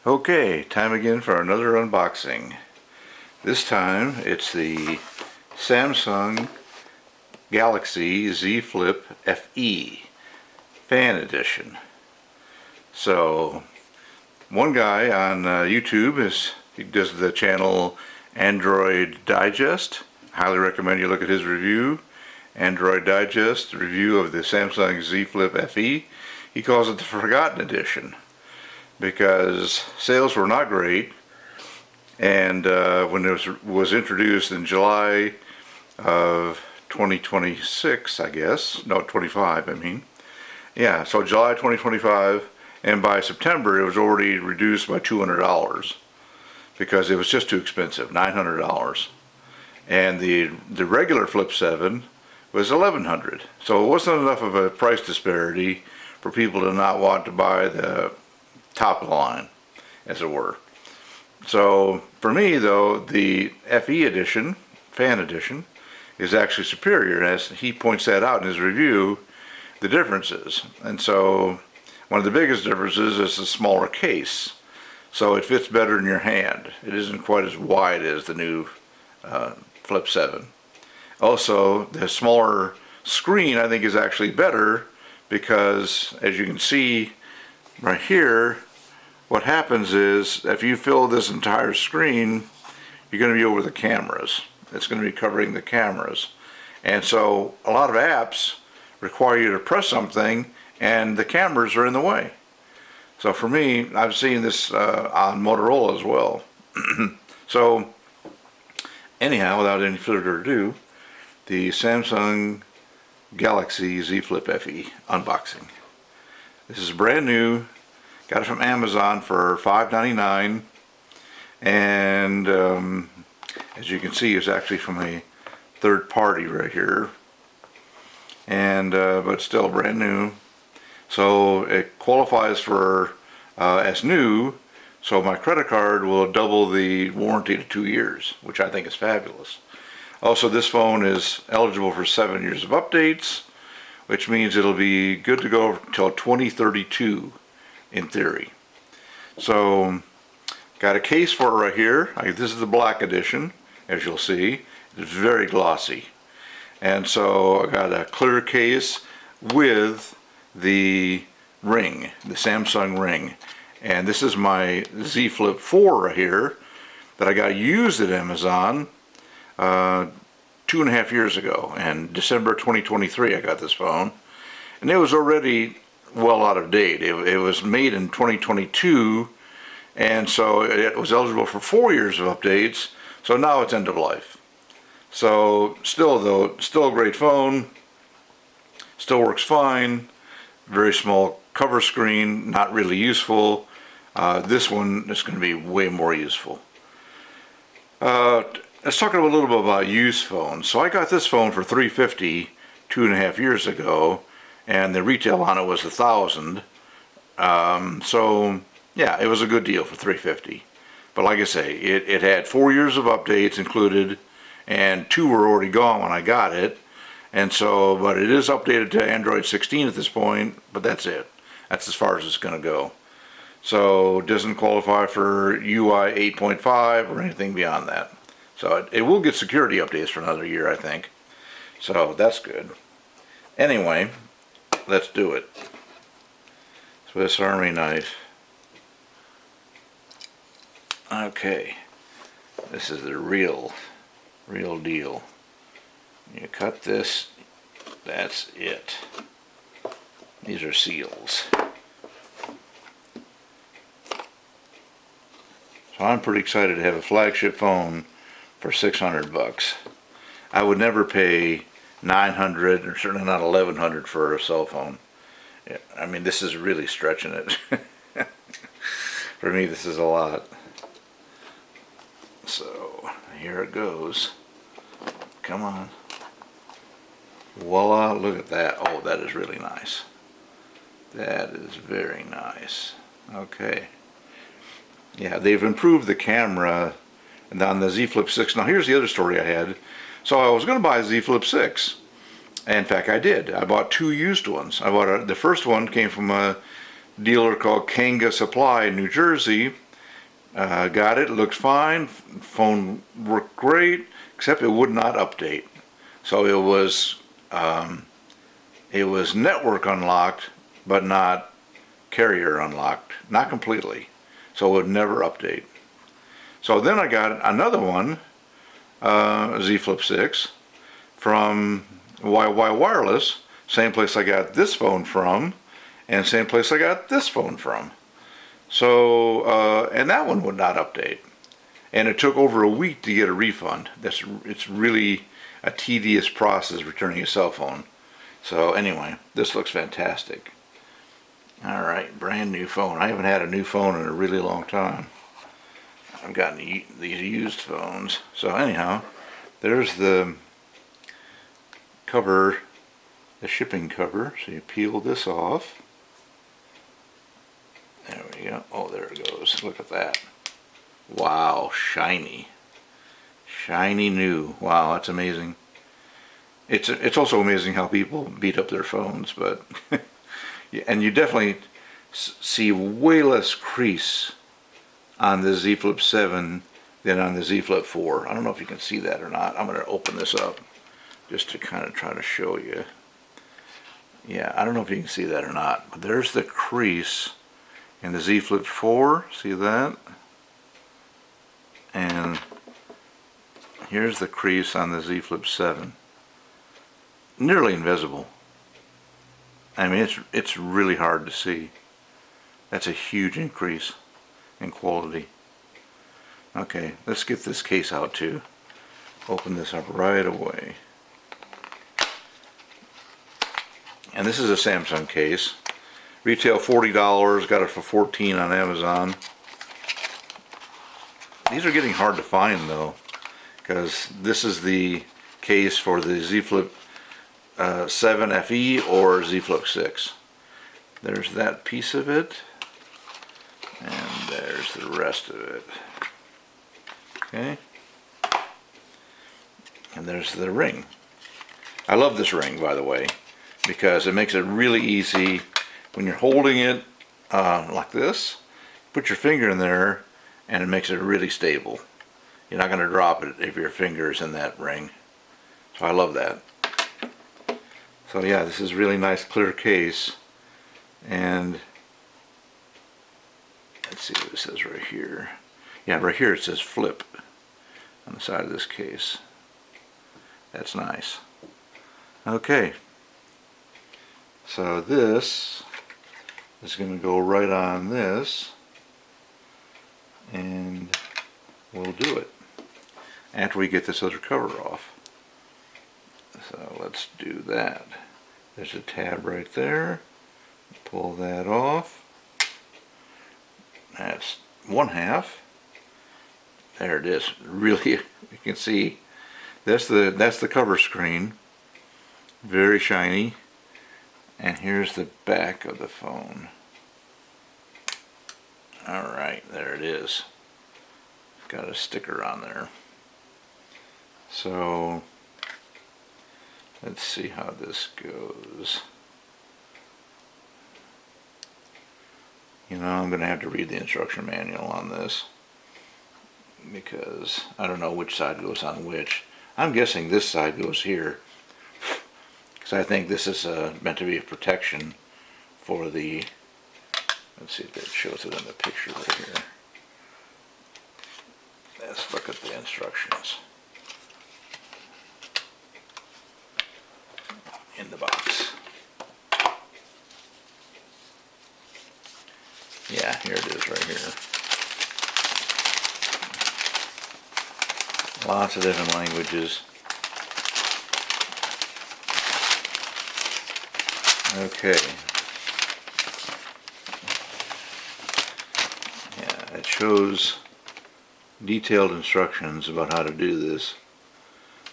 Okay, time again for another unboxing. This time it's the Samsung Galaxy Z Flip FE Fan Edition. So, one guy on YouTube he does the channel Android Digest. Highly recommend you look at his review. Android Digest review of the Samsung Z Flip FE. He calls it the Forgotten Edition, because sales were not great, and when it was introduced in July of 2026, I guess, no, 25, I mean, yeah, so July 2025, and by September it was already reduced by $200 because it was just too expensive, $900, and the regular Flip 7 was $1,100, so it wasn't enough of a price disparity for people to not want to buy the top line, as it were. So for me, though, the FE edition, Fan Edition, is actually superior, as he points that out in his review, the differences. And so one of the biggest differences is the smaller case. So it fits better in your hand. It isn't quite as wide as the new Flip 7. Also, the smaller screen, I think, is actually better because, as you can see right here, what happens is if you fill this entire screen, you're going to be over the cameras. It's going to be covering the cameras. And so a lot of apps require you to press something and the cameras are in the way. So for me, I've seen this on Motorola as well. So anyhow, without any further ado, the Samsung Galaxy Z Flip FE unboxing. This is brand new. Got it from Amazon for $5.99, and as you can see, it's actually from a third party right here, and but still brand new. So it qualifies for as new, so my credit card will double the warranty to 2 years, which I think is fabulous. Also, this phone is eligible for 7 years of updates, which means it'll be good to go until 2032 in theory. So got a case for it right here. This is the black edition, as you'll see. It's very glossy, and so I got a clear case with the ring, the Samsung ring, and this is my Z Flip 4 right here that I got used at Amazon 2.5 years ago. And December 2023 I got this phone, and it was already well out of date. It was made in 2022, and so it was eligible for 4 years of updates, so now it's end of life. So still though, still a great phone, still works fine. Very small cover screen, not really useful. This one is going to be way more useful. Let's talk a little bit about used phones. So I got this phone for $350 2.5 years ago, and the retail on it was $1,000. So yeah, it was a good deal for $350. But like I say, it had 4 years of updates included, and 2 were already gone when I got it. And so, but it is updated to Android 16 at this point, but that's it. That's as far as it's going to go. So it doesn't qualify for UI 8.5 or anything beyond that. So it will get security updates for another year, I think. So that's good. Anyway, let's do it. Swiss Army knife. Okay, this is the real deal. You cut this, that's it. These are seals. So I'm pretty excited to have a flagship phone for 600 bucks. I would never pay 900 or certainly not 1100 for a cell phone. Yeah, I mean, this is really stretching it. For me, this is a lot. So here it goes. Come on. Voila, look at that. Oh, that is really nice. That is very nice. Okay. Yeah, they've improved the camera on the Z Flip 6. Now here's the other story I had. So I was going to buy a Z Flip 6. In fact, I did. I bought 2 used ones. The first one came from a dealer called Kanga Supply in New Jersey, Got it. Looks fine. Phone worked great, except it would not update. So it was network unlocked, but not carrier unlocked, not completely. So it would never update. So then I got another one, Z Flip 6, from YY Wireless, same place I got this phone from, and same place I got this phone from. So, and that one would not update. And it took over a week to get a refund. It's really a tedious process returning a cell phone. So anyway, this looks fantastic. All right, brand new phone. I haven't had a new phone in a really long time. I've gotten these used phones. So anyhow, there's the cover, the shipping cover. So you peel this off. There we go. Oh, there it goes. Look at that. Wow, shiny. Shiny new. Wow, that's amazing. It's also amazing how people beat up their phones, but and you definitely see way less crease on the Z Flip 7 than on the Z Flip 4. I don't know if you can see that or not. I'm going to open this up just to kind of try to show you. Yeah, I don't know if you can see that or not, but there's the crease in the Z Flip 4. See that? And here's the crease on the Z Flip 7. Nearly invisible. I mean, it's really hard to see. That's a huge increase in quality. Okay, let's get this case out too. Open this up right away. And this is a Samsung case. Retail $40, got it for $14 on Amazon. These are getting hard to find though, because this is the case for the Z Flip 7 FE or Z Flip 6. There's that piece of it, and there's the rest of it. Okay, and there's the ring. I love this ring, by the way, because it makes it really easy when you're holding it like this. Put your finger in there, and it makes it really stable. You're not going to drop it if your finger is in that ring. So I love that. So yeah, this is really nice clear case, and let's see what it says right here. Yeah, right here it says Flip on the side of this case. That's nice. Okay, so this is going to go right on this, and we'll do it after we get this other cover off. So let's do that. There's a tab right there. Pull that off. That's one half. There it is. Really, you can see that's the cover screen. Very shiny. And here's the back of the phone. Alright, there it is. Got a sticker on there. So let's see how this goes. You know, I'm going to have to read the instruction manual on this, because I don't know which side goes on which. I'm guessing this side goes here, because I think this is meant to be a protection for the, let's see if it shows it in the picture right here. Let's look at the instructions in the box. Yeah, here it is right here. Lots of different languages. Okay. Yeah, it shows detailed instructions about how to do this.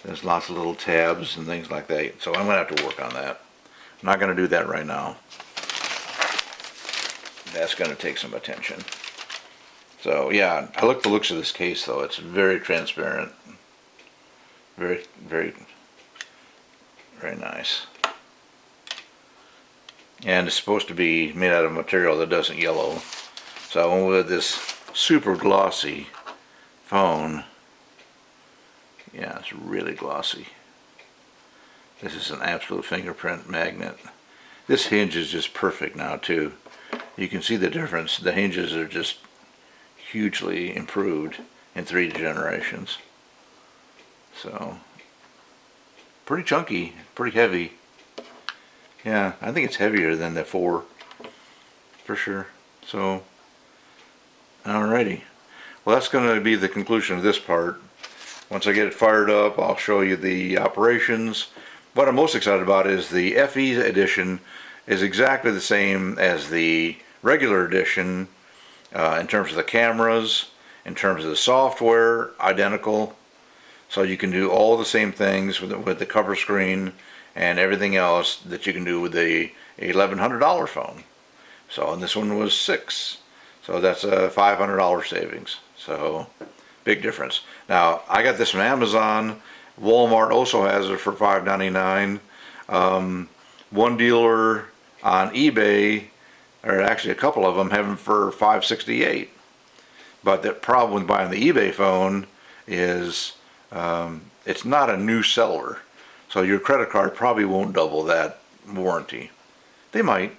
There's lots of little tabs and things like that, so I'm going to have to work on that. I'm not going to do that right now. That's going to take some attention. So yeah, I like the looks of this case though. It's very transparent. Very, very, very nice. And it's supposed to be made out of material that doesn't yellow. So with this super glossy phone. Yeah, it's really glossy. This is an absolute fingerprint magnet. This hinge is just perfect now too. You can see the difference. The hinges are just hugely improved in 3 generations. So, pretty chunky, pretty heavy. Yeah, I think it's heavier than the 4, for sure. So, alrighty. Well, that's going to be the conclusion of this part. Once I get it fired up, I'll show you the operations. What I'm most excited about is the FE edition is exactly the same as the regular edition in terms of the cameras, in terms of the software, identical. So you can do all the same things with the cover screen and everything else that you can do with the $1,100 phone. So, and this one was $600. So that's a $500 savings. So, big difference. Now, I got this from Amazon. Walmart also has it for $5.99. One dealer on eBay, or actually a couple of them, have them for $568. But the problem with buying the eBay phone is it's not a new seller. So your credit card probably won't double that warranty. They might,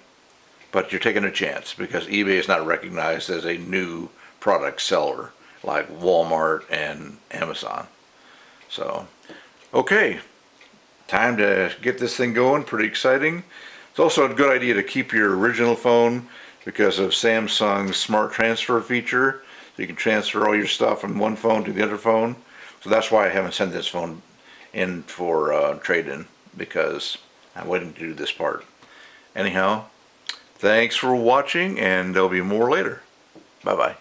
but you're taking a chance because eBay is not recognized as a new product seller like Walmart and Amazon. So, okay, time to get this thing going. Pretty exciting. It's also a good idea to keep your original phone because of Samsung's smart transfer feature. So you can transfer all your stuff from one phone to the other phone. So that's why I haven't sent this phone in for trade-in, because I'm waiting to do this part. Anyhow, thanks for watching, and there'll be more later. Bye-bye.